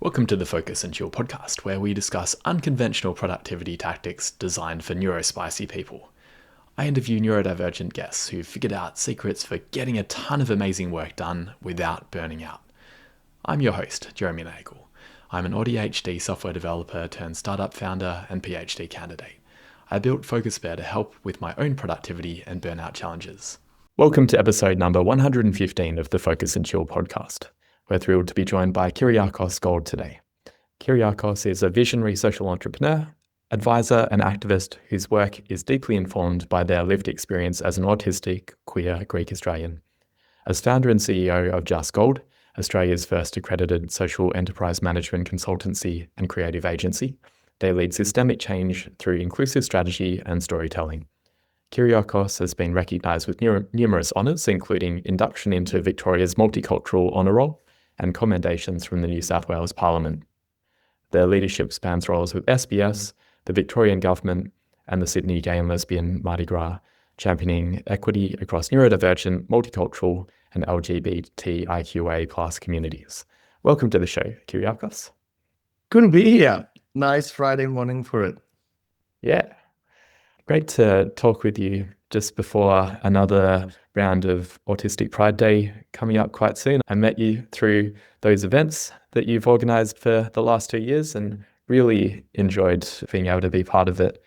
Welcome to the Focus and Chill podcast, where we discuss unconventional productivity tactics designed for neurospicy people. I interview neurodivergent guests who've figured out secrets for getting a ton of amazing work done without burning out. I'm your host, Jeremy Nagel. I'm an ADHD software developer turned startup founder and PhD candidate. I built FocusBear to help with my own productivity and burnout challenges. Welcome to episode number 115 of the Focus and Chill podcast. We're thrilled to be joined by Kyriakos Gold today. Kyriakos is a visionary social entrepreneur, advisor, and activist whose work is deeply informed by their lived experience as an autistic, queer Greek Australian. As founder and CEO of Just Gold, Australia's first accredited social enterprise management consultancy and creative agency, they lead systemic change through inclusive strategy and storytelling. Kyriakos has been recognised with numerous honours, including induction into Victoria's Multicultural Honour Roll and commendations from the New South Wales Parliament. Their leadership spans roles with SBS, the Victorian Government, and the Sydney Gay and Lesbian Mardi Gras, championing equity across neurodivergent, multicultural, and LGBTIQA+ communities. Welcome to the show, Kyriakos. Good to be here. Nice Friday morning for it. Yeah. Great to talk with you just before another round of Autistic Pride Day coming up quite soon. I met you through those events that you've organised for the last 2 years and really enjoyed being able to be part of it.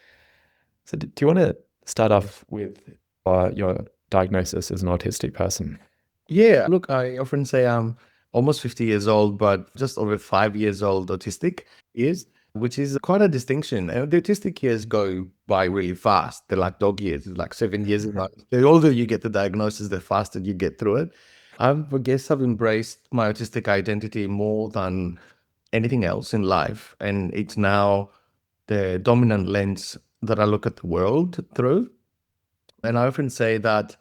So do you want to start off with your diagnosis as an autistic person? Yeah, look, I often say I'm almost 50 years old, but just over 5 years old autistic years, which is quite a distinction. And the autistic years go by really fast. They're like dog years, it's like 7 years. The older you get the diagnosis, the faster you get through it. I guess I've embraced my autistic identity more than anything else in life. And it's now the dominant lens that I look at the world through. And I often say that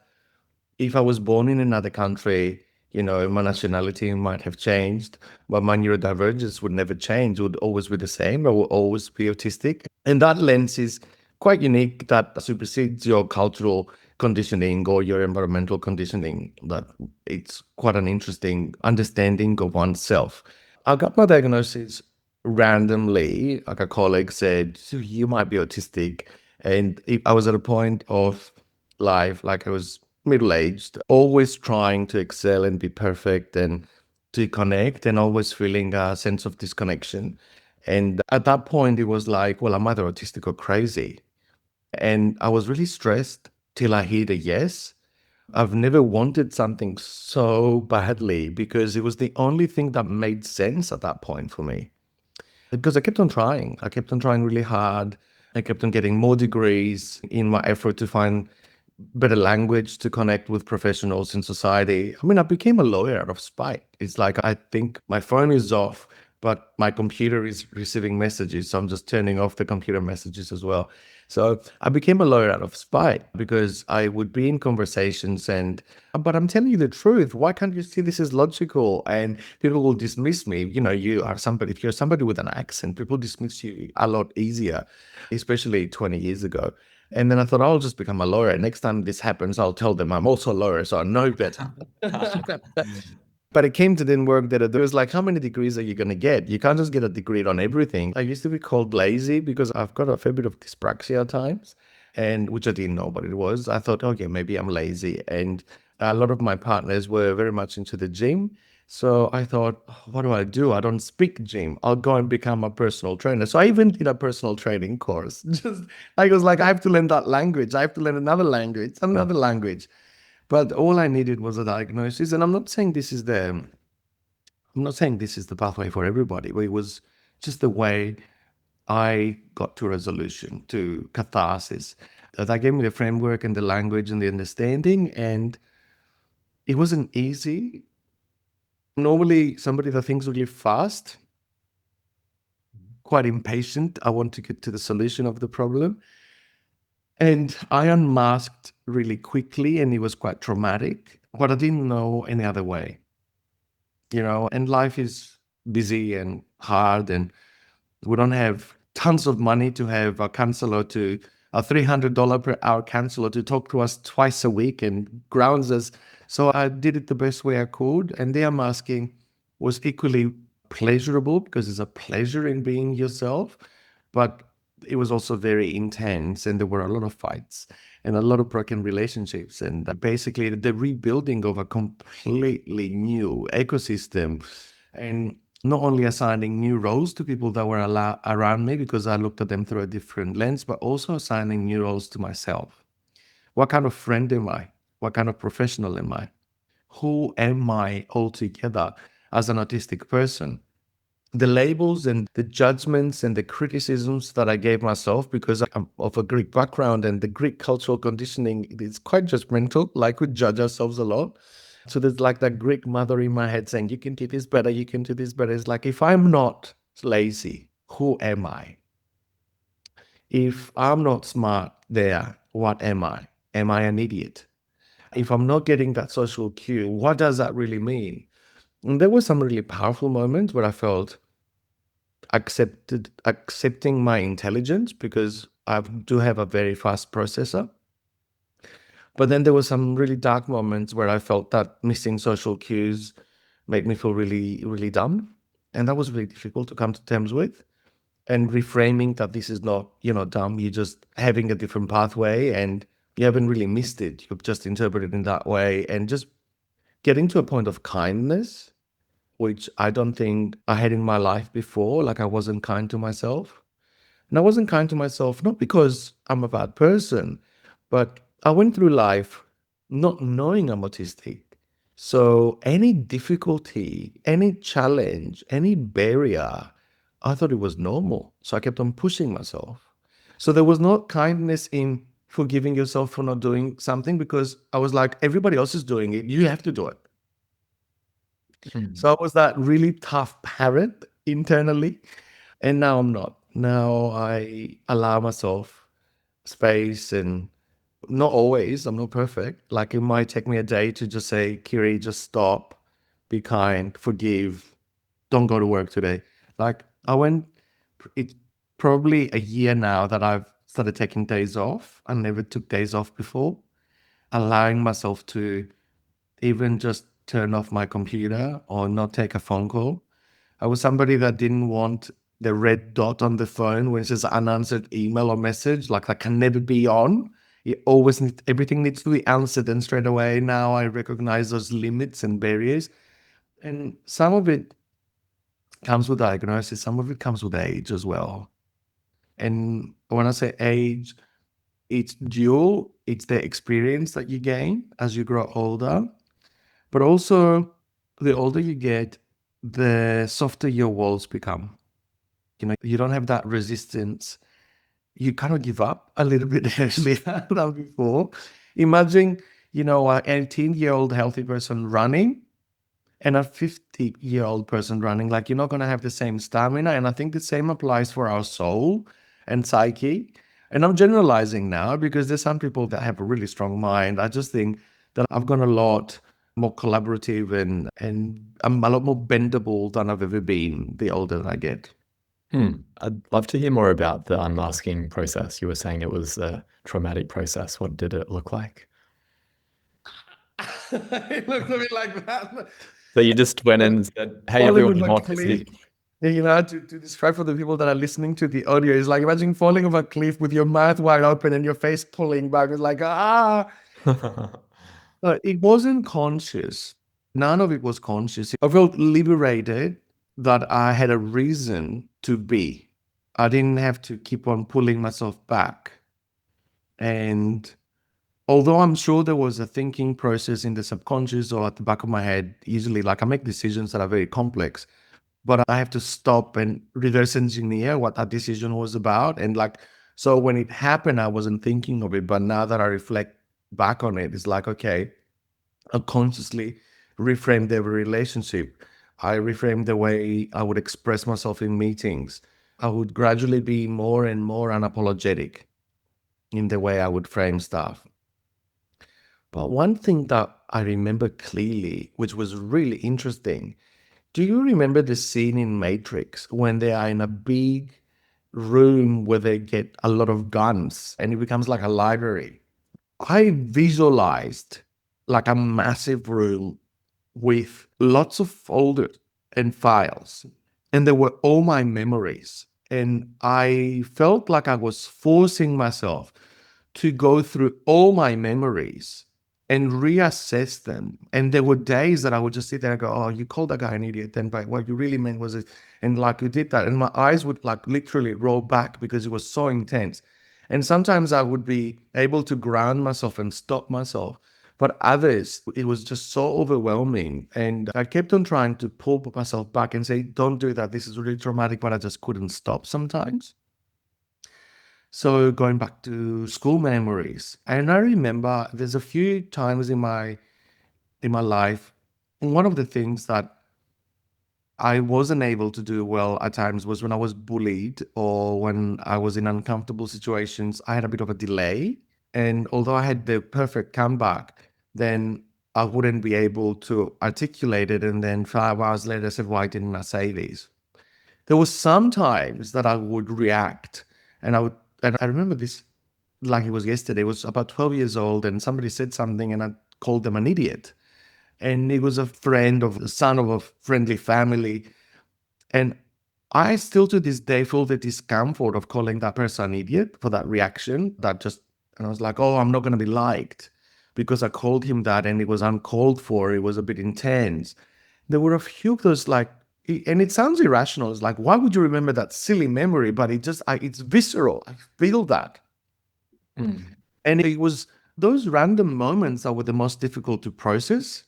if I was born in another country, my nationality might have changed, but my neurodivergence would never change, would always be the same. I will always be autistic. And that lens is quite unique, that supersedes your cultural conditioning or your environmental conditioning, that it's quite an interesting understanding of oneself. I got my diagnosis randomly. Like a colleague said, "So you might be autistic." And I was at a point of life, like I was middle-aged, always trying to excel and be perfect and to connect, and always feeling a sense of disconnection. And at that point, it was like, well, I'm either autistic or crazy. And I was really stressed till I hit a yes. I've never wanted something so badly because it was the only thing that made sense at that point for me. Because I kept on trying. I kept on trying really hard. I kept on getting more degrees in my effort to find better language to connect with professionals in society. I mean, I became a lawyer out of spite. It's like, I think my phone is off, but my computer is receiving messages. So I'm just turning off the computer messages as well. So I became a lawyer out of spite because I would be in conversations but I'm telling you the truth. Why can't you see this is logical? And people will dismiss me. If you're somebody with an accent, people dismiss you a lot easier, especially 20 years ago. And then I thought, I'll just become a lawyer. Next time this happens, I'll tell them I'm also a lawyer, so I know better. But it came to then work that there was like, how many degrees are you going to get? You can't just get a degree on everything. I used to be called lazy because I've got a fair bit of dyspraxia at times, and which I didn't know what it was. I thought, okay, maybe I'm lazy. And a lot of my partners were very much into the gym. So I thought, what do? I don't speak gym. I'll go and become a personal trainer. So I even did a personal training course. I was like, I have to learn that language. I have to learn another language. But all I needed was a diagnosis. And I'm not saying this is the pathway for everybody, but it was just the way I got to resolution, to catharsis. That gave me the framework and the language and the understanding. And it wasn't easy. Normally, somebody that thinks really fast, quite impatient. I want to get to the solution of the problem. And I unmasked really quickly, and it was quite traumatic, but I didn't know any other way. And life is busy and hard, and we don't have tons of money to have a $300 per hour counselor to talk to us twice a week and grounds us. So I did it the best way I could. And the unmasking was equally pleasurable because there's a pleasure in being yourself, but it was also very intense, and there were a lot of fights and a lot of broken relationships, and basically the rebuilding of a completely new ecosystem, and not only assigning new roles to people that were around me because I looked at them through a different lens, but also assigning new roles to myself. What kind of friend am I? What kind of professional am I? Who am I altogether as an autistic person? The labels and the judgments and the criticisms that I gave myself, because I'm of a Greek background and the Greek cultural conditioning is quite judgmental, like we judge ourselves a lot. So there's like that Greek mother in my head saying, you can do this better, you can do this better. It's like, if I'm not lazy, who am I? If I'm not smart there, what am I? Am I an idiot? If I'm not getting that social cue, what does that really mean? And there were some really powerful moments where I felt accepting my intelligence, because I do have a very fast processor. But then there were some really dark moments where I felt that missing social cues made me feel really, really dumb. And that was really difficult to come to terms with. And reframing that this is not, dumb, you're just having a different pathway and you haven't really missed it. You've just interpreted it in that way. And just getting to a point of kindness, which I don't think I had in my life before. Like, I wasn't kind to myself. And I wasn't kind to myself, not because I'm a bad person, but I went through life not knowing I'm autistic. So any difficulty, any challenge, any barrier, I thought it was normal. So I kept on pushing myself. So there was no kindness in forgiving yourself for not doing something, because I was like, everybody else is doing it. You have to do it. Hmm. So I was that really tough parent internally. And now I'm not. Now I allow myself space, and not always, I'm not perfect. Like, it might take me a day to just say, Kiri, just stop, be kind, forgive, don't go to work today. Like, it's probably a year now that I've started taking days off. I never took days off before, allowing myself to even just turn off my computer or not take a phone call. I was somebody that didn't want the red dot on the phone when it says unanswered email or message, like that can never be on. Everything needs to be answered, and straight away now I recognize those limits and barriers. And some of it comes with diagnosis, some of it comes with age as well. And when I say age, it's dual. It's the experience that you gain as you grow older, but also the older you get, the softer your walls become. You don't have that resistance. You kind of give up a little bit earlier than before. Imagine, an 18-year-old healthy person running and a 50-year-old person running. Like, you're not going to have the same stamina. And I think the same applies for our soul and psyche. And I'm generalizing now because there's some people that have a really strong mind. I just think that I've gone a lot more collaborative, and I'm a lot more bendable than I've ever been the older I get. I'd love to hear more about the unmasking process. You were saying it was a traumatic process. What did it look like? It looked a bit like that. So you just went in and said, "Hey, Falling everyone, with I'm a cliff. autistic." To describe for the people that are listening to the audio, is like, imagine falling off a cliff with your mouth wide open and your face pulling back. It's like, ah. It wasn't conscious. None of it was conscious. I felt liberated that I had a reason to be. I didn't have to keep on pulling myself back. And although I'm sure there was a thinking process in the subconscious or at the back of my head, easily, like, I make decisions that are very complex, but I have to stop and reverse engineer what that decision was about. And like, so when it happened, I wasn't thinking of it. But now that I reflect back on it, it's like, okay, I consciously reframed the relationship. I reframed the way I would express myself in meetings. I would gradually be more and more unapologetic in the way I would frame stuff. But one thing that I remember clearly, which was really interesting, do you remember the scene in Matrix when they are in a big room where they get a lot of guns and it becomes like a library? I visualized like a massive room with lots of folders and files. And they were all my memories. And I felt like I was forcing myself to go through all my memories and reassess them. And there were days that I would just sit there and go, oh, you called that guy an idiot. Then, but what you really meant was it. And like you did that. And my eyes would like literally roll back because it was so intense. And sometimes I would be able to ground myself and stop myself. But others, it was just so overwhelming. And I kept on trying to pull myself back and say, don't do that. This is really traumatic, but I just couldn't stop sometimes. So going back to school memories, and I remember there's a few times in my life, and one of the things that I wasn't able to do well at times was when I was bullied or when I was in uncomfortable situations, I had a bit of a delay. And although I had the perfect comeback, then I wouldn't be able to articulate it. And then 5 hours later, I said, why didn't I say this? There was sometimes that I would react and I remember this like it was yesterday. It was about 12 years old and somebody said something and I called them an idiot. And he was a friend of the son of a friendly family. And I still to this day feel the discomfort of calling that person an idiot for that reaction. And I was like, oh, I'm not going to be liked because I called him that and it was uncalled for. It was a bit intense. There were a few of those and it sounds irrational. It's like, why would you remember that silly memory? But it's visceral. I feel that. Mm. And it was those random moments that were the most difficult to process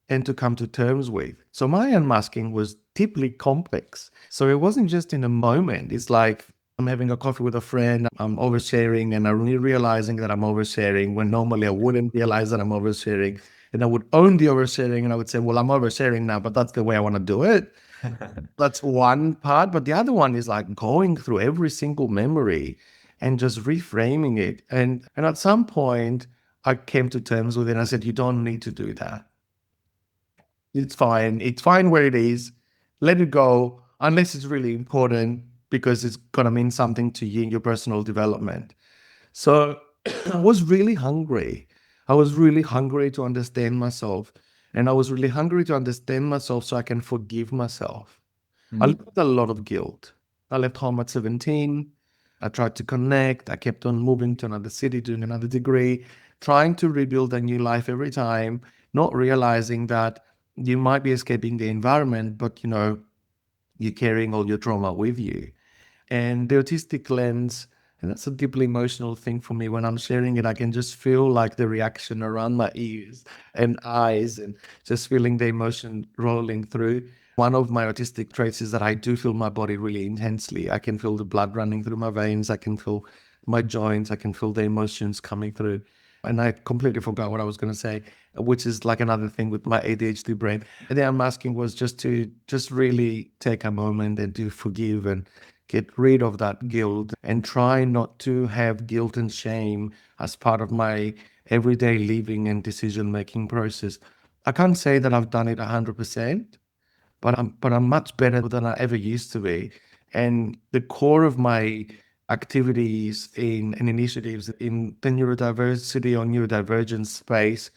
and to come to terms with. So my unmasking was deeply complex. So it wasn't just in a moment. It's like I'm having a coffee with a friend, I'm oversharing, and I'm realizing that I'm oversharing when normally I wouldn't realize that I'm oversharing. And I would own the oversharing and I would say, well, I'm oversharing now, but that's the way I want to do it. That's one part. But the other one is like going through every single memory and just reframing it. And at some point, I came to terms with it and I said, you don't need to do that. It's fine. It's fine where it is. Let it go, unless it's really important because it's going to mean something to you in your personal development. So I was really hungry. I was really hungry to understand myself. And I was really hungry to understand myself so I can forgive myself. I Mm. left a lot of guilt. I left home at 17. I tried to connect. I kept on moving to another city, doing another degree, trying to rebuild a new life every time, not realizing that you might be escaping the environment, but you're carrying all your trauma with you. And the autistic lens, and that's a deeply emotional thing for me. When I'm sharing it, I can just feel like the reaction around my ears and eyes and just feeling the emotion rolling through. One of my autistic traits is that I do feel my body really intensely. I can feel the blood running through my veins. I can feel my joints. I can feel the emotions coming through. And I completely forgot what I was going to say, which is like another thing with my ADHD brain. And the unmasking was just to just really take a moment and to forgive and get rid of that guilt and try not to have guilt and shame as part of my everyday living and decision making process. I can't say that I've done it 100%, but I'm much better than I ever used to be. And the core of my activities in and initiatives in the neurodiversity or neurodivergent space,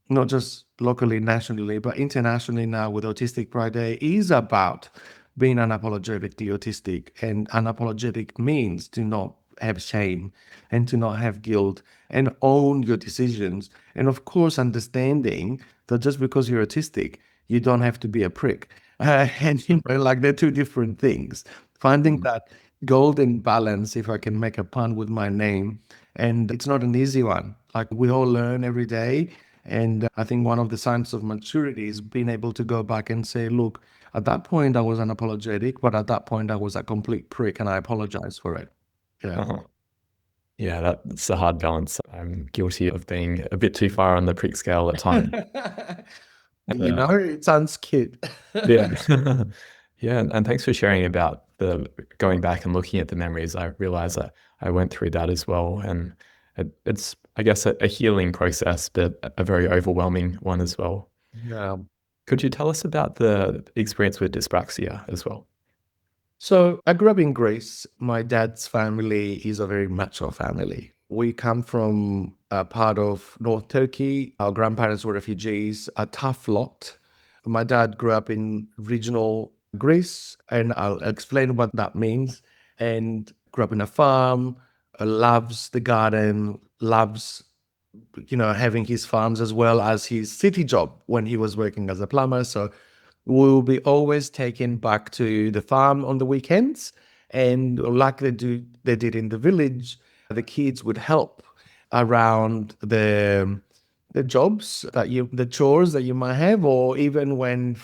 not just locally, nationally, but internationally now with Autistic Pride Day, is about being unapologetically autistic. And unapologetic means to not have shame and to not have guilt and own your decisions. And of course, understanding that just because you're autistic, you don't have to be a prick. Like they're two different things. Finding Mm. that golden balance, if I can make a pun with my name, and it's not an easy one. Like we all learn every day. And I think one of the signs of maturity is being able to go back and say, look, at that point I was unapologetic, but at that point I was a complete prick and I apologize for it. Yeah. Uh-huh. Yeah, that's a hard balance. I'm guilty of being a bit too far on the prick scale at times. Yeah. It sounds cute. Yeah. Yeah, and thanks for sharing about the going back and looking at the memories. I realize that I went through that as well, and it's, I guess, a healing process, but a very overwhelming one as well. Yeah. Could you tell us about the experience with dyspraxia as well? So I grew up in Greece. My dad's family is a very macho family. We come from a part of North Turkey. Our grandparents were refugees, a tough lot. My dad grew up in regional Greece, and I'll explain what that means. And grew up in a farm, loves the garden, loves having his farms as well as his city job when he was working as a plumber. So we'll be always taken back to the farm on the weekends. And like they did in the village, the kids would help around the jobs the chores that you might have, or even when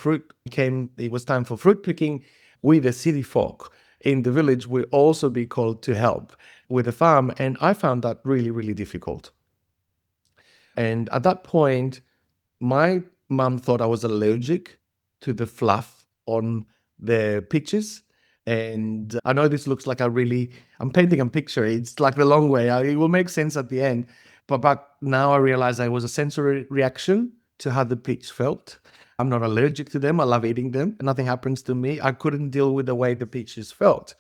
it was time for fruit picking, we, the city folk in the village, will also be called to help with the farm. And I found that really, really difficult. And at that point, my mum thought I was allergic to the fluff on the pitches. And I know this looks like I'm painting a picture. It's like the long way. It will make sense at the end. But now I realize it was a sensory reaction to how the pitch felt. I'm not allergic to them. I love eating them. Nothing happens to me. I couldn't deal with the way the peaches felt.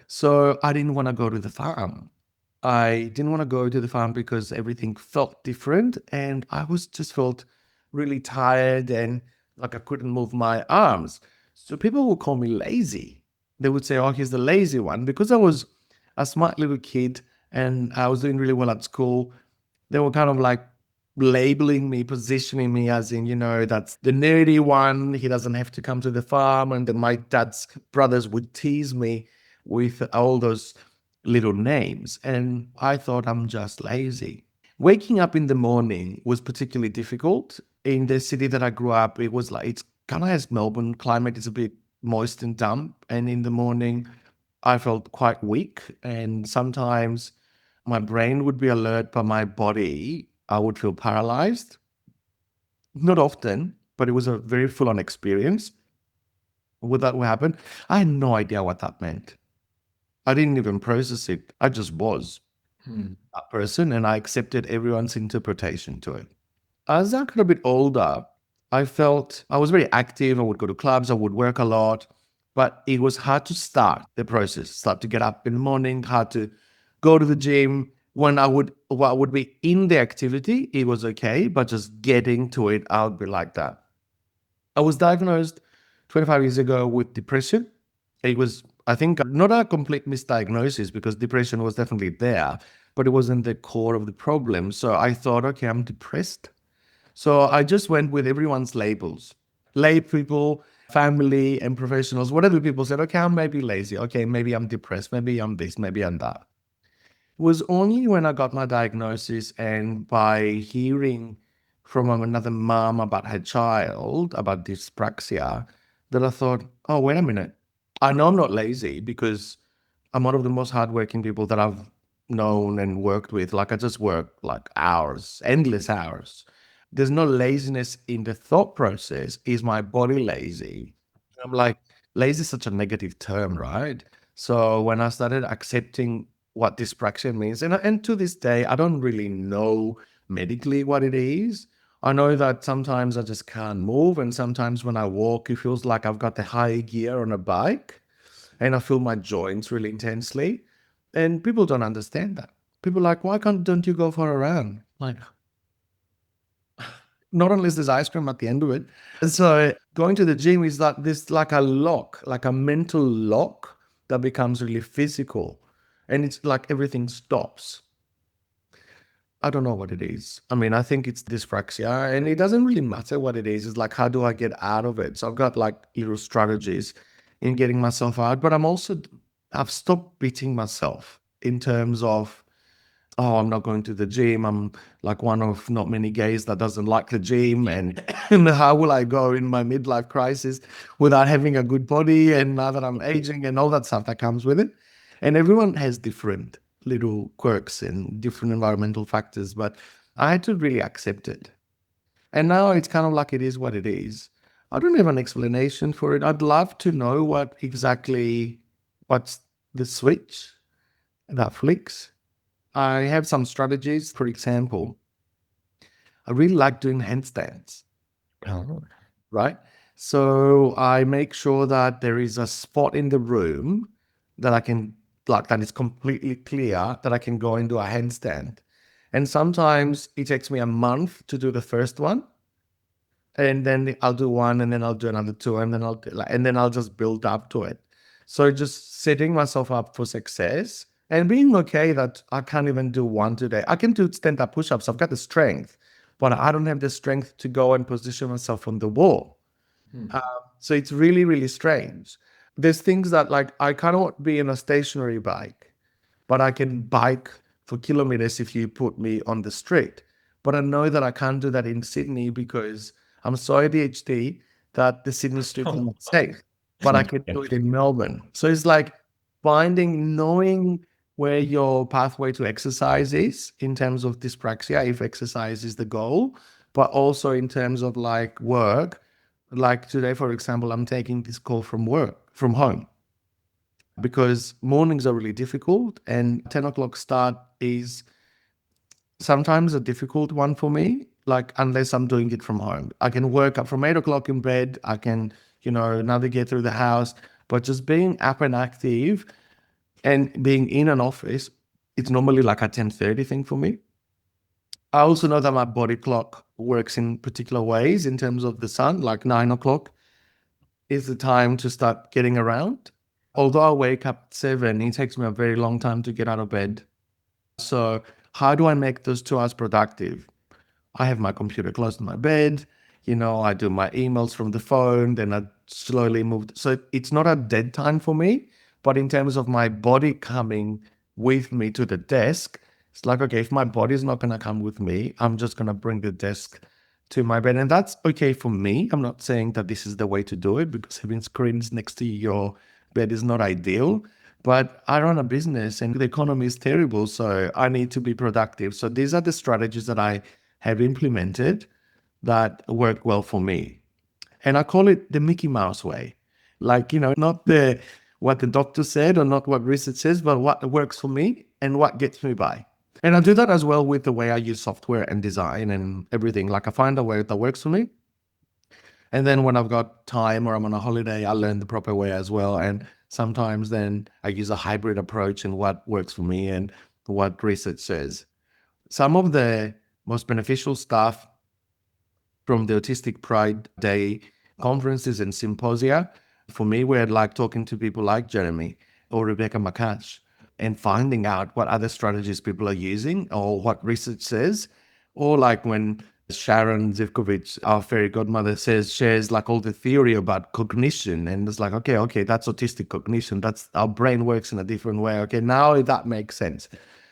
So I didn't want to go to the farm. I didn't want to go to the farm because everything felt different, and I was just felt really tired and like I couldn't move my arms. So people would call me lazy. They would say, "Oh, he's the lazy one," because I was a smart little kid and I was doing really well at school. They were kind of like labeling me, positioning me as in, that's the nerdy one. He doesn't have to come to the farm. And then my dad's brothers would tease me with all those little names. And I thought I'm just lazy. Waking up in the morning was particularly difficult. In the city that I grew up, it was like, it's kind of as Melbourne climate. It's a bit moist and damp. And in the morning, I felt quite weak. And sometimes my brain would be alert, but my body, I would feel paralyzed. Not often, but it was a very full on experience. Would that happen? I had no idea what that meant. I didn't even process it. I just was a person and I accepted everyone's interpretation to it. As I got a bit older, I felt I was very active. I would go to clubs, I would work a lot, but it was hard to start the process, start to get up in the morning, hard to go to the gym. When I would be in the activity, it was okay, but just getting to it, I would be like that. I was diagnosed 25 years ago with depression. It was, I think, not a complete misdiagnosis because depression was definitely there, but it wasn't the core of the problem. So I thought, okay, I'm depressed. So I just went with everyone's labels. Lay people, family, and professionals, whatever people said, okay, I may be lazy. Okay, maybe I'm depressed. Maybe I'm this, maybe I'm that. It was only when I got my diagnosis and by hearing from another mom about her child, about dyspraxia, that I thought, oh, wait a minute. I know I'm not lazy because I'm one of the most hardworking people that I've known and worked with. Like I just work like hours, endless hours. There's no laziness in the thought process. Is my body lazy? I'm like, lazy is such a negative term, right? So when I started accepting what dyspraxia means, and to this day, I don't really know medically what it is. I know that sometimes I just can't move, and sometimes when I walk, it feels like I've got the high gear on a bike, and I feel my joints really intensely. And people don't understand that. People are like, why don't you go for a run? Like, not unless there's ice cream at the end of it. So going to the gym is like this, like a lock, like a mental lock that becomes really physical. And it's like everything stops. I don't know what it is. I mean, I think it's dyspraxia and it doesn't really matter what it is. It's like, how do I get out of it? So I've got like little strategies in getting myself out, but I've stopped beating myself in terms of, oh, I'm not going to the gym. I'm like one of not many gays that doesn't like the gym. And how will I go in my midlife crisis without having a good body? And now that I'm aging and all that stuff that comes with it. And everyone has different little quirks and different environmental factors, but I had to really accept it. And now it's kind of like it is what it is. I don't have an explanation for it. I'd love to know what's the switch that flicks. I have some strategies. For example, I really like doing handstands, Oh. right? So I make sure that there is a spot in the room that I can, like, that is completely clear that I can go and do a handstand. And sometimes it takes me a month to do the first one. and then I'll do one, and then I'll do another two, and then I'll just build up to it. So just setting myself up for success and being okay that I can't even do one today. I can do stand-up push-ups. I've got the strength, but I don't have the strength to go and position myself on the wall. Um, so it's really, really strange. There's things that like I cannot be in a stationary bike, but I can bike for kilometers if you put me on the street. But I know that I can't do that in Sydney because I'm so ADHD that the Sydney streets are not safe. But I can do it in Melbourne. So it's like knowing where your pathway to exercise is in terms of dyspraxia, if exercise is the goal, but also in terms of like work. Like today, for example, I'm taking this call from home because mornings are really difficult, and 10 o'clock start is sometimes a difficult one for me, like unless I'm doing it from home. I can work up from 8 o'clock in bed, I can, navigate through the house, but just being up and active and being in an office, it's normally like a 10:30 thing for me. I also know that my body clock works in particular ways in terms of the sun, like 9 o'clock is the time to start getting around. Although I wake up at 7, it takes me a very long time to get out of bed. So how do I make those 2 hours productive? I have my computer close to my bed. I do my emails from the phone, then I slowly move. So it's not a dead time for me, but in terms of my body coming with me to the desk, it's like, okay, if my body's not going to come with me, I'm just going to bring the desk to my bed. And that's okay for me. I'm not saying that this is the way to do it because having screens next to your bed is not ideal. But I run a business and the economy is terrible. So I need to be productive. So these are the strategies that I have implemented that work well for me. And I call it the Mickey Mouse way. Like, not what the doctor said or not what research says, but what works for me and what gets me by. And I do that as well with the way I use software and design and everything. Like I find a way that works for me. And then when I've got time or I'm on a holiday, I learn the proper way as well. And sometimes then I use a hybrid approach in what works for me and what research says. Some of the most beneficial stuff from the Autistic Pride Day conferences and symposia for me were like talking to people like Jeremy or Rebecca McCash and finding out what other strategies people are using or what research says, or like when Sharon Zivkovic, our fairy godmother, shares like all the theory about cognition, and it's like, okay, that's autistic cognition. That's our brain works in a different way. Okay, now that makes sense.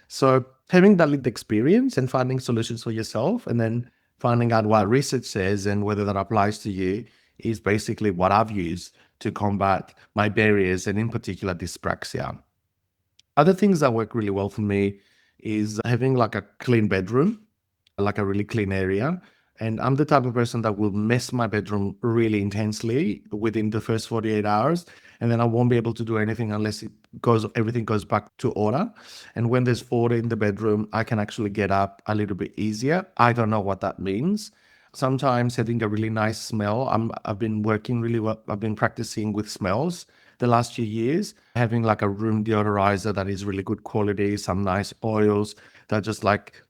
So having that lived experience and finding solutions for yourself, and then finding out what research says and whether that applies to you is basically what I've used to combat my barriers and in particular dyspraxia. Other things that work really well for me is having like a clean bedroom, like a really clean area. And I'm the type of person that will mess my bedroom really intensely within the first 48 hours. And then I won't be able to do anything unless everything goes back to order. And when there's order in the bedroom, I can actually get up a little bit easier. I don't know what that means. Sometimes having a really nice smell. I've been working really well. I've been practicing with smells the last few years, having like a room deodorizer that is really good quality, some nice oils that just like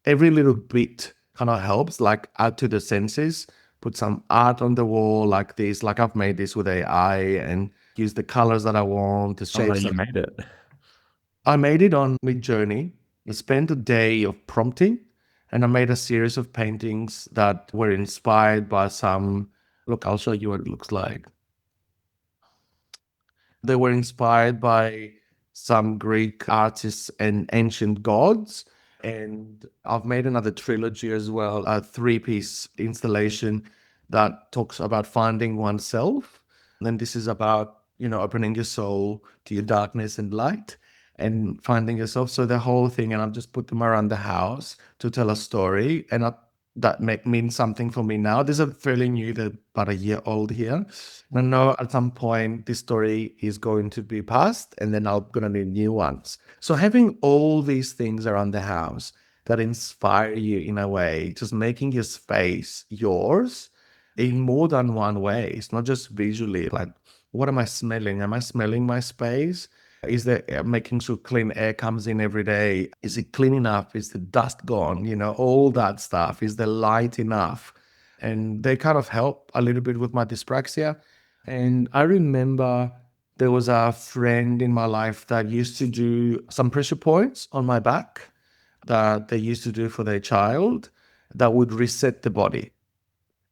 every little bit kind of helps, like add to the senses, put some art on the wall like this, like I've made this with AI and use the colors that I want, the Oh, shapes. you made it. I made it on Midjourney. I spent a day of prompting and I made a series of paintings that were inspired by look, I'll show you what it looks like. They were inspired by some Greek artists and ancient gods. And I've made another trilogy as well, a 3-piece installation that talks about finding oneself. And this is about, opening your soul to your darkness and light and finding yourself. So the whole thing, and I've just put them around the house to tell a story. And that means something for me now. These are fairly new, they're about a year old here. And I know at some point this story is going to be passed and then I'm going to need new ones. So having all these things around the house that inspire you in a way, just making your space yours in more than one way. It's not just visually, like, what am I smelling? Am I smelling my space? Is there making sure clean air comes in every day? Is it clean enough? Is the dust gone? All that stuff. Is the light enough? and they kind of help a little bit with my dyspraxia. And I remember there was a friend in my life that used to do some pressure points on my back that they used to do for their child that would reset the body.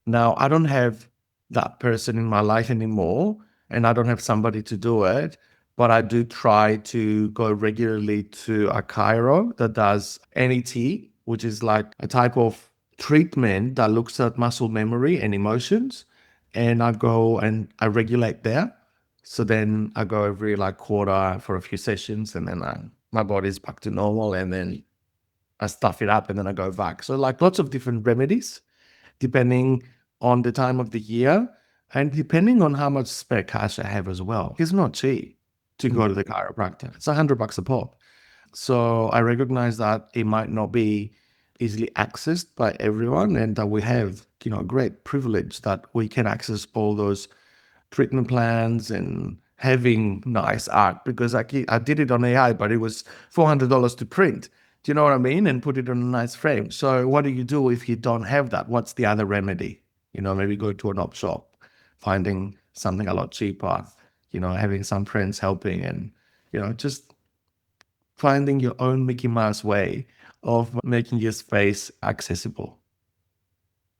Now, I don't have that person in my life anymore, and I don't have somebody to do it, but I do try to go regularly to a chiro that does NET, which is like a type of treatment that looks at muscle memory and emotions. And I go and I regulate there. So then I go every like quarter for a few sessions, and then my body's back to normal, and then I stuff it up, and then I go back. So like lots of different remedies depending on the time of the year and depending on how much spare cash I have as well. It's not cheap to go to the chiropractor. It's $100 a pop. So I recognize that it might not be easily accessed by everyone, and that we have, great privilege that we can access all those treatment plans and having nice art, because I did it on AI, but it was $400 to print. Do you know what I mean? And put it on a nice frame. So what do you do if you don't have that? What's the other remedy? Maybe go to an op shop, finding something a lot cheaper, having some friends helping, and, just finding your own Mickey Mouse way of making your space accessible.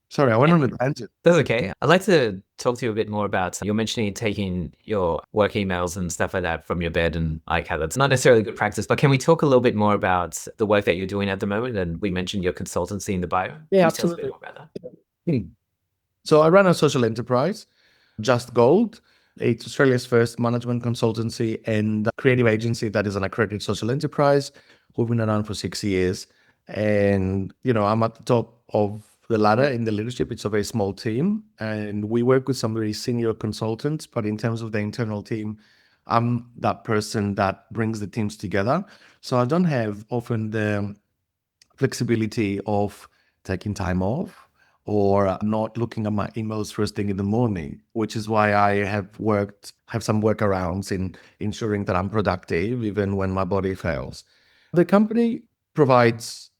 Sorry, I went on a tangent. That's okay. I'd like to talk to you a bit more about, you're mentioning taking your work emails and stuff like that from your bed, and like how that's not necessarily good practice, but can we talk a little bit more about the work that you're doing at the moment? And we mentioned your consultancy in the bio. Yeah, Can you tell us a bit absolutely. more about that? So I run a social enterprise, Just Gold. It's Australia's first management consultancy and creative agency that is an accredited social enterprise. We've been around for 6 years. And, I'm at the top of the ladder in the leadership. It's a very small team. And we work with some very senior consultants. But in terms of the internal team, I'm that person that brings the teams together. So I don't have often the flexibility of taking time off or not looking at my emails first thing in the morning, which is why I have some workarounds in ensuring that I'm productive even when my body fails. The company provides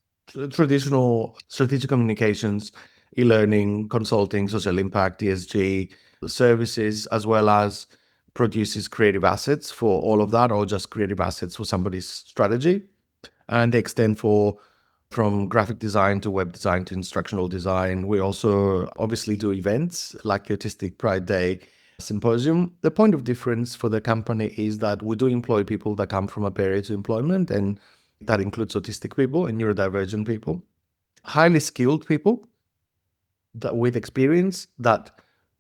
traditional strategic communications, e-learning, consulting, social impact, ESG services, as well as produces creative assets for all of that, or just creative assets for somebody's strategy. And they extend from graphic design to web design to instructional design. We also obviously do events like the Autistic Pride Day symposium. The point of difference for the company is that we do employ people that come from a barrier to employment, and that includes autistic people and neurodivergent people, highly skilled people that with experience that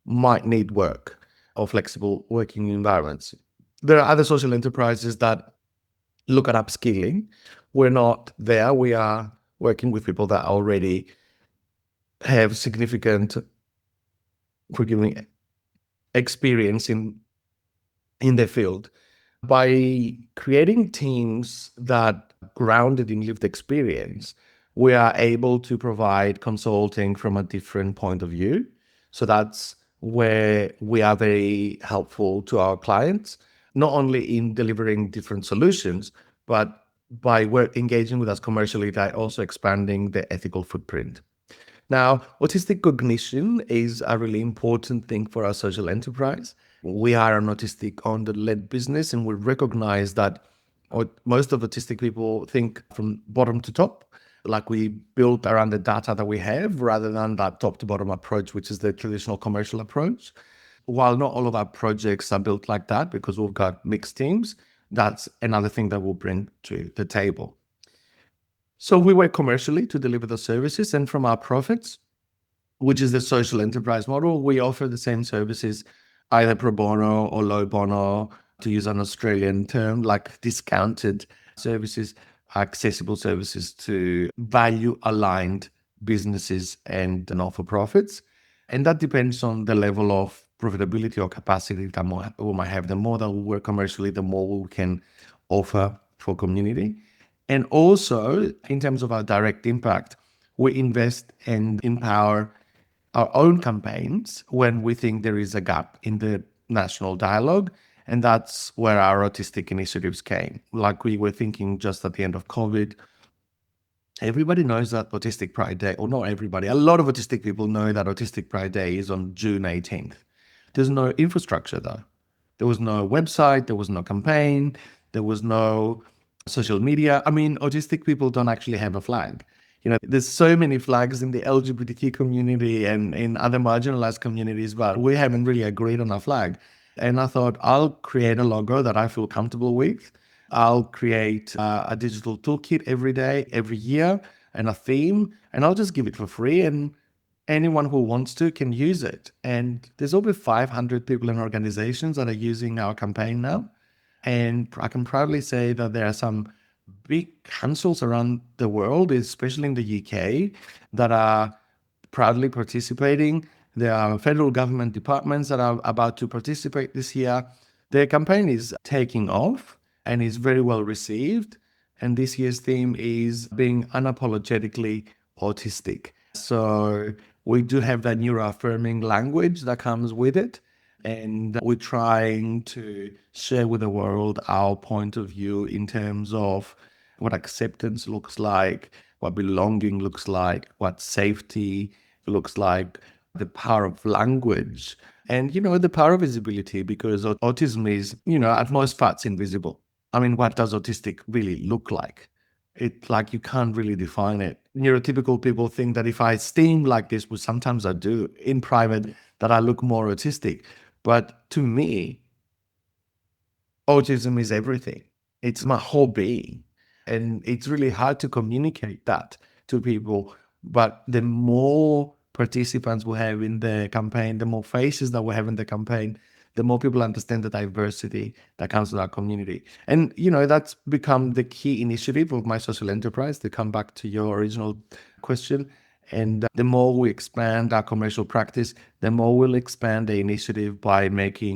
might need work or flexible working environments. There are other social enterprises that look at upskilling. We're not there. We are working with people that already have significant, forgive me, experience in their field. By creating teams that grounded in lived experience, we are able to provide consulting from a different point of view. So that's where we are very helpful to our clients, not only in delivering different solutions, but by engaging with us commercially, that also expanding the ethical footprint. Now, autistic cognition is a really important thing for our social enterprise. We are an autistic-owned led business, and we recognize that most of autistic people think from bottom to top, like we build around the data that we have, rather than that top-to-bottom approach, which is the traditional commercial approach. While not all of our projects are built like that, because we've got mixed teams, that's another thing that we'll bring to the table. So we work commercially to deliver the services, and from our profits, which is the social enterprise model, we offer the same services either pro bono or low bono, to use an Australian term, like discounted services, accessible services to value-aligned businesses and not-for-profits. And that depends on the level of profitability or capacity that we might have. The more that we work commercially, the more we can offer for community. And also, in terms of our direct impact, we invest and empower our own campaigns when we think there is a gap in the national dialogue. And that's where our autistic initiatives came. Like we were thinking just at the end of COVID, Everybody knows that Autistic Pride Day, or not everybody, a lot of autistic people know that Autistic Pride Day is on June 18th. There's no infrastructure though. There was no website, there was no campaign, there was no social media. I mean, autistic people don't actually have a flag. There's so many flags in the LGBTQ community and in other marginalized communities, but we haven't really agreed on a flag. And I thought, I'll create a logo that I feel comfortable with. I'll create a digital toolkit every day, every year, and a theme, and I'll just give it for free. And anyone who wants to can use it. And there's over 500 people and organizations that are using our campaign now. And I can proudly say that there are some big councils around the world, especially in the UK, that are proudly participating. There are federal government departments that are about to participate this year. Their campaign is taking off and is very well received. And this year's theme is being unapologetically autistic. So we do have that neuroaffirming language that comes with it. And we're trying to share with the world our point of view in terms of what acceptance looks like, what belonging looks like, what safety looks like, the power of language, and, the power of visibility, because autism is, at most parts invisible. I mean, what does autistic really look like? It's like you can't really define it. Neurotypical people think that if I seem like this, which sometimes I do in private, that I look more autistic. But to me, autism is everything. It's my whole being. And it's really hard to communicate that to people. But the more participants we have in the campaign, the more faces that we have in the campaign, the more people understand the diversity that comes to our community. And, that's become the key initiative of my social enterprise, to come back to your original question. And the more we expand our commercial practice, the more we'll expand the initiative by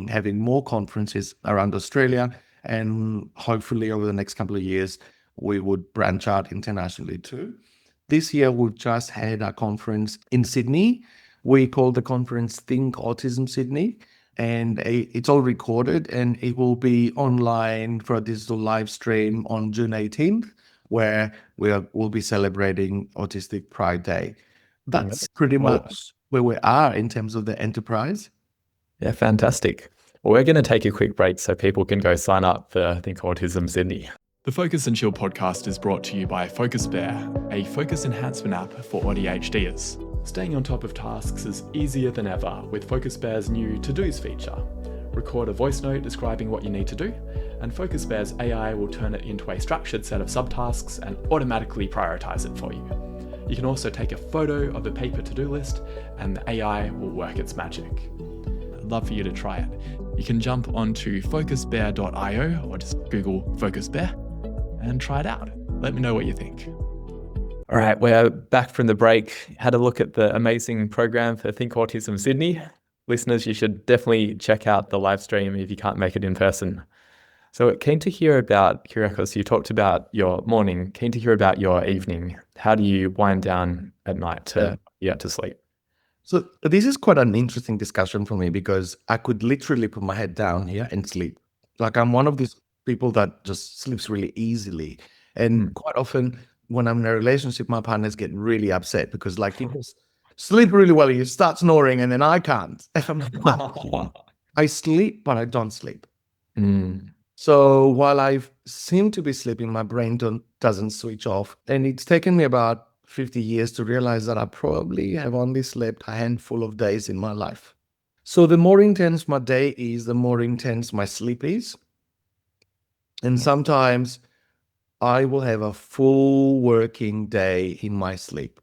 having more conferences around Australia. And hopefully over the next couple of years, we would branch out internationally too. This year, we've just had a conference in Sydney. We call the conference Think Autism Sydney. And it's all recorded, and it will be online for a digital live stream on June 18th, where we'll be celebrating Autistic Pride Day. That's pretty much where we are in terms of the enterprise. Yeah, fantastic. Well, we're going to take a quick break so people can go sign up for Think Autism Sydney. The Focus and Chill podcast is brought to you by Focus Bear, a focus enhancement app for ADHDers. Staying on top of tasks is easier than ever with Focus Bear's new To-Dos feature. Record a voice note describing what you need to do, and Focus Bear's AI will turn it into a structured set of subtasks and automatically prioritize it for you. You can also take a photo of a paper to-do list, and the AI will work its magic. I'd love for you to try it. You can jump onto focusbear.io or just Google Focus Bear and try it out. Let me know what you think. All right, we're back from the break. Had a look at the amazing program for Think Autism Sydney. Listeners, you should definitely check out the live stream if you can't make it in person. So keen to hear about, Kyriakos, you talked about your morning, keen to hear about your evening. How do you wind down at night to get to sleep? So this is quite an interesting discussion for me, because I could literally put my head down here and sleep. Like, I'm one of these people that just sleeps really easily. And quite often when I'm in a relationship, my partners get really upset because, like, you just sleep really well, you start snoring, and then I can't. I sleep, but I don't sleep. So while I seem to be sleeping, my brain doesn't switch off. And it's taken me about 50 years to realize that I probably have only slept a handful of days in my life. So the more intense my day is, the more intense my sleep is. And sometimes I will have a full working day in my sleep.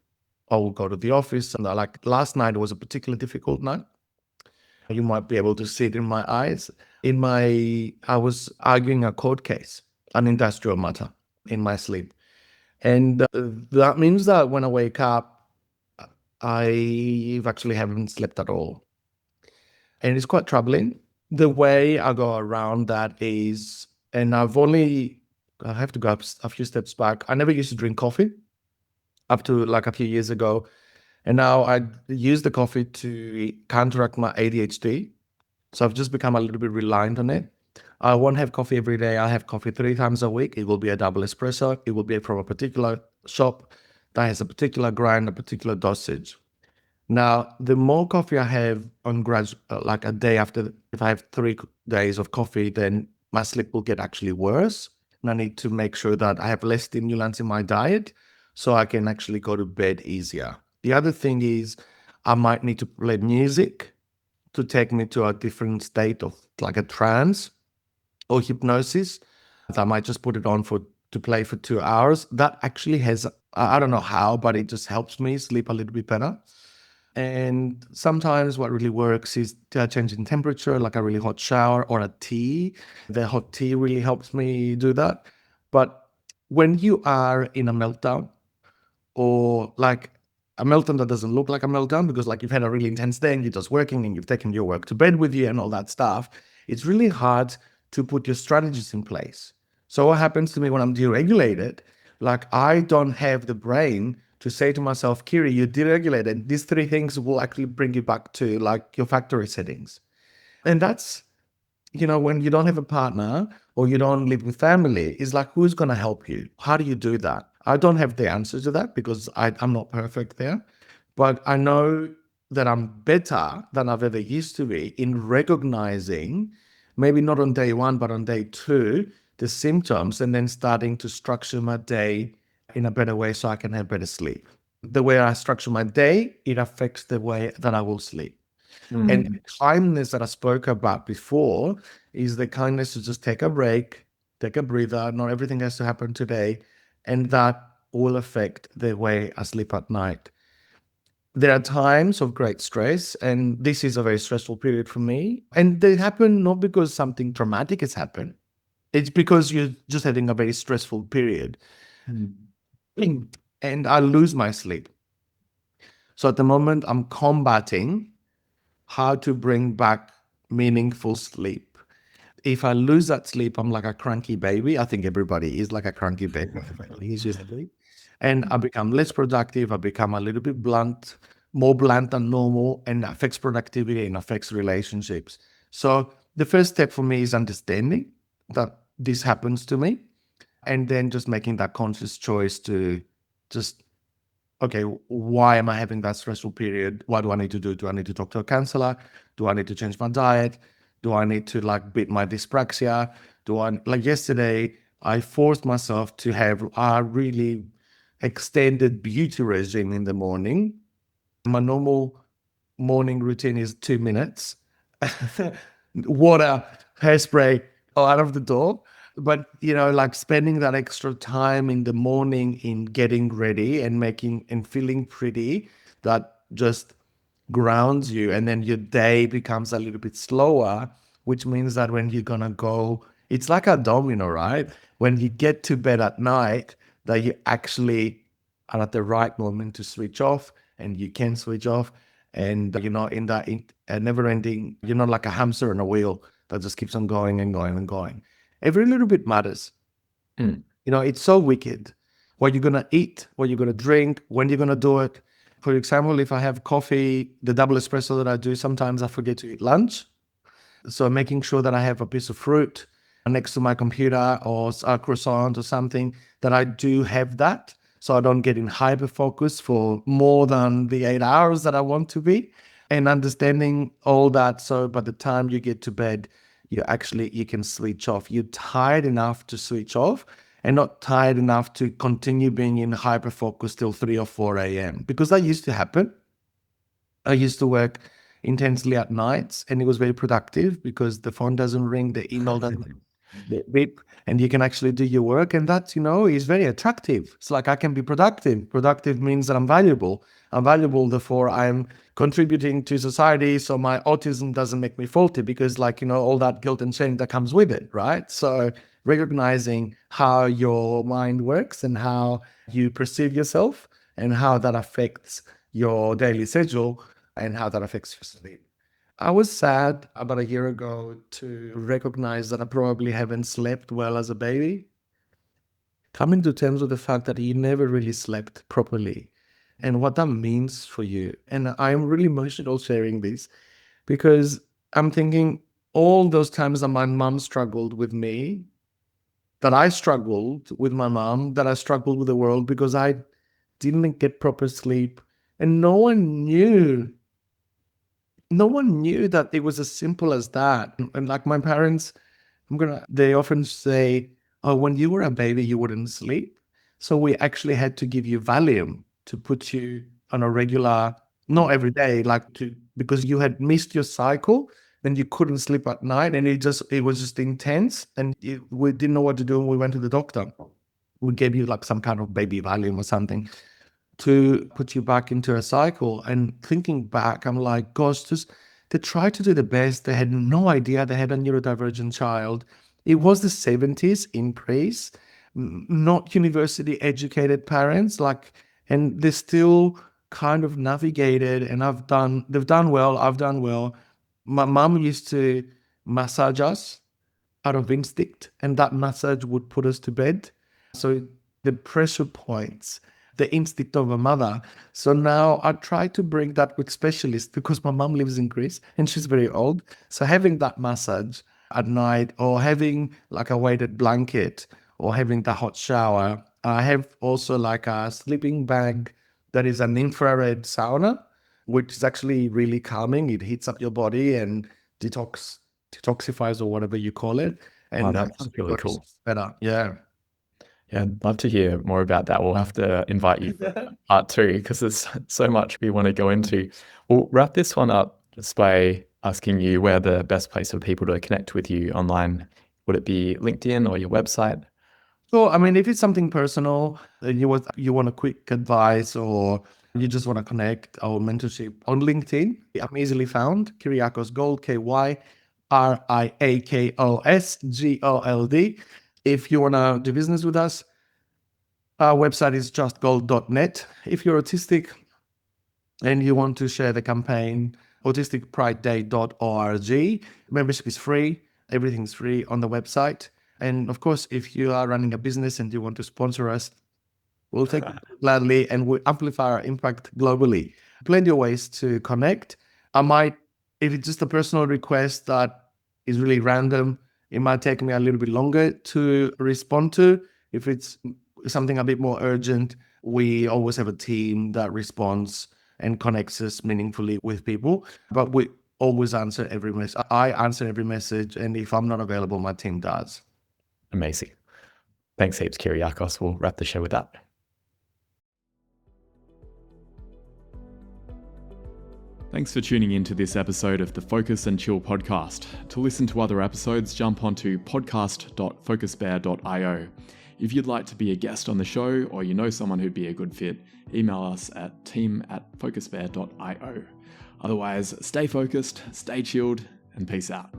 I will go to the office, and like last night was a particularly difficult night. You might be able to see it in my eyes. I was arguing a court case, an industrial matter, in my sleep. And that means that when I wake up, I actually haven't slept at all. And it's quite troubling. The way I go around that is, and I have to go up a few steps back. I never used to drink coffee up to like a few years ago. And now I use the coffee to counteract my ADHD. So I've just become a little bit reliant on it. I won't have coffee every day. I have coffee 3 times a week. It will be a double espresso. It will be from a particular shop. that has a particular grind, a particular dosage. Now, the more coffee I have on like a day after, if I have 3 days of coffee, then my sleep will get actually worse. And I need to make sure that I have less stimulants in my diet so I can actually go to bed easier. The other thing is I might need to play music to take me to a different state of like a trance or hypnosis. I might just put it on to play for 2 hours. That actually has, I don't know how, but it just helps me sleep a little bit better. And sometimes what really works is changing temperature, like a really hot shower or a tea. The hot tea really helps me do that. But when you are in a meltdown, or like a meltdown that doesn't look like a meltdown because like you've had a really intense day and you're just working and you've taken your work to bed with you and all that stuff, it's really hard to put your strategies in place. So what happens to me when I'm deregulated, like I don't have the brain to say to myself, Kiri, you're deregulated. These 3 things will actually bring you back to like your factory settings. And that's, when you don't have a partner or you don't live with family, it's like, who's going to help you? How do you do that? I don't have the answer to that because I'm not perfect there. But I know that I'm better than I've ever used to be in recognizing, maybe not on day 1, but on day 2, the symptoms, and then starting to structure my day in a better way so I can have better sleep. The way I structure my day, it affects the way that I will sleep. And the kindness that I spoke about before is the kindness to just take a break, take a breather. Not everything has to happen today. And that will affect the way I sleep at night. There are times of great stress, and this is a very stressful period for me. And they happen not because something traumatic has happened. It's because you're just having a very stressful period. And I lose my sleep. So at the moment, I'm combating how to bring back meaningful sleep. If I lose that sleep, I'm like a cranky baby. I think everybody is like a cranky baby. And I become less productive. I become a little bit blunt, more blunt than normal, and affects productivity and affects relationships. So the first step for me is understanding that this happens to me, and then just making that conscious choice to just, okay, why am I having that stressful period? What do I need to do? Do I need to talk to a counselor? Do I need to change my diet? Do I need to like beat my dyspraxia? Like yesterday, I forced myself to have a really extended beauty regime in the morning. My normal morning routine is 2 minutes. Water, hairspray, out of the door. But, like spending that extra time in the morning in getting ready and making and feeling pretty, that just grounds you. And then your day becomes a little bit slower, which means that when you're going to go, it's like a domino, right? When you get to bed at night, that you actually are at the right moment to switch off, and you can switch off. And you're not in that never ending, you're not like a hamster on a wheel that just keeps on going and going and going. Every little bit matters. It's so wicked. What you're going to eat, what you're going to drink, when you're going to do it. For example, if I have coffee, the double espresso that I do, sometimes I forget to eat lunch. So making sure that I have a piece of fruit next to my computer or a croissant or something, that I do have that. So I don't get in hyper focus for more than the 8 hours that I want to be, and understanding all that. So by the time you get to bed, you can switch off. You're tired enough to switch off and not tired enough to continue being in hyper focus till 3 or 4 a.m. Because that used to happen. I used to work intensely at nights, and it was very productive because the phone doesn't ring, the email doesn't beep, and you can actually do your work. And that, is very attractive. It's like I can be productive. Productive means that I'm valuable. I'm valuable, therefore I'm contributing to society. So my autism doesn't make me faulty because all that guilt and shame that comes with it, right? So recognizing how your mind works and how you perceive yourself and how that affects your daily schedule and how that affects your sleep. I was sad about a year ago to recognize that I probably haven't slept well as a baby. Coming to terms with the fact that you never really slept properly and what that means for you. And I'm really emotional sharing this because I'm thinking all those times that my mom struggled with me, that I struggled with my mom, that I struggled with the world because I didn't get proper sleep, and no one knew that it was as simple as that. And like my parents, they often say, oh, when you were a baby, you wouldn't sleep. So we actually had to give you Valium to put you on a regular, not every day, because you had missed your cycle, then you couldn't sleep at night, and it was just intense, and we didn't know what to do, and we went to the doctor. We gave you like some kind of baby Valium or something to put you back into a cycle. And thinking back, I'm like, gosh, they tried to do the best. They had no idea they had a neurodivergent child. It was the 70s in Greece, not university educated parents, and they still kind of navigated, and they've done well. I've done well. My mom used to massage us out of instinct, and that massage would put us to bed. So the pressure points, the instinct of a mother. So now I try to bring that with specialists, because my mom lives in Greece and she's very old. So having that massage at night, or having like a weighted blanket, or having the hot shower. I have also like a sleeping bag that is an infrared sauna, which is actually really calming. It heats up your body and detoxifies, or whatever you call it. And Wow, that's really cool. Better. Yeah. Yeah, I'd love to hear more about that. We'll have to invite you for part 2, because there's so much we want to go into. We'll wrap this one up just by asking you where the best place for people to connect with you online. Would it be LinkedIn or your website? So, I mean, if it's something personal, you want a quick advice, or you just want to connect, or mentorship, on LinkedIn, I'm easily found. Kyriakos Gold, KYRIAKOSGOLD. If you want to do business with us, our website is justgold.net. If you're autistic and you want to share the campaign, autisticprideday.org. Membership is free. Everything's free on the website. And of course, if you are running a business and you want to sponsor us, we'll take it gladly, and we'll amplify our impact globally. Plenty of ways to connect. If it's just a personal request that is really random, it might take me a little bit longer to respond to. If it's something a bit more urgent, we always have a team that responds and connects us meaningfully with people. But we always answer every message. I answer every message, and if I'm not available, my team does. Amazing. Thanks heaps, Kyriakos. We'll wrap the show with that. Thanks for tuning in to this episode of the Focus and Chill podcast. To listen to other episodes, jump onto podcast.focusbear.io. If you'd like to be a guest on the show, or you know someone who'd be a good fit, email us at team@focusbear.io. Otherwise, stay focused, stay chilled, and peace out.